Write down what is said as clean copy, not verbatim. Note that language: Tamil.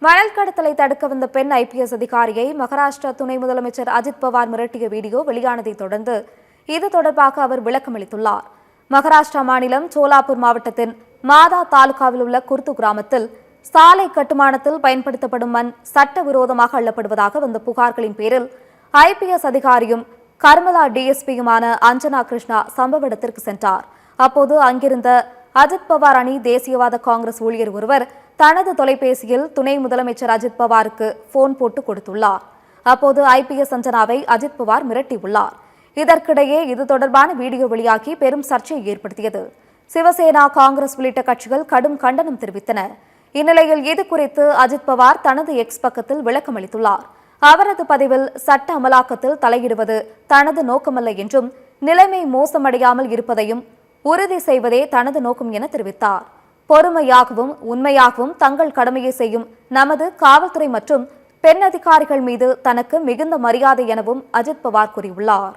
மணல் கடத்தலை தடுக்க வந்த பெண் ஐபிஎஸ் அதிகாரியை மகாராஷ்டிரா துணை முதலமைச்சர் அஜித் பவார் மிரட்டிய வீடியோ வெளியானதை தொடர்ந்து இது தொடர்பாக அவர் விளக்கமளித்துள்ளார். மகாராஷ்டிரா மாநிலம் சோலாப்பூர் மாவட்டத்தின் மாதா தாலுகாவில் உள்ள குர்து கிராமத்தில் சாலை கட்டுமானத்தில் பயன்படுத்தப்படும் மண் சட்டவிரோதமாக அள்ளப்படுவதாக வந்த புகார்களின் பேரில் ஐபிஎஸ் அதிகாரியும் கர்மலா டிஎஸ்பியுமான அஞ்சனா கிருஷ்ணா சம்பவ இடத்திற்கு சென்றார். அப்போது அங்கிருந்த அஜித் பவார் அணி தேசியவாத காங்கிரஸ் ஊழியர் ஒருவர் தனது தொலைபேசியில் துணை முதலமைச்சர் அஜித் பவாருக்கு போன் போட்டு கொடுத்துள்ளார். அப்போது ஐபிஎஸ் அஞ்சனாவை அஜித் பவார் மிரட்டியுள்ளார். இதற்கிடையே இது தொடர்பான வீடியோ வெளியாகி பெரும் சர்ச்சையை ஏற்படுத்தியது. சிவசேனா, காங்கிரஸ் உள்ளிட்ட கட்சிகள் கடும் கண்டனம் தெரிவித்தன. இந்நிலையில் இது குறித்து அஜித் பவார் தனது எக்ஸ் பக்கத்தில் விளக்கம் அளித்துள்ளார். அவரது பதிவில் சட்ட அமலாக்கத்தில் தலையிடுவது தனது நோக்கமல்ல என்றும் நிலைமை மோசமடையாமல் இருப்பதையும் உறுதி செய்வதே தனது நோக்கம் என தெரிவித்தார். பொறுமையாகவும் உண்மையாகவும் தங்கள் கடமையை செய்யும் நமது காவல்துறை மற்றும் பெண் அதிகாரிகள் மீது தனக்கு மிகுந்த மரியாதை எனவும் அஜித் பவார் கூறியுள்ளார்.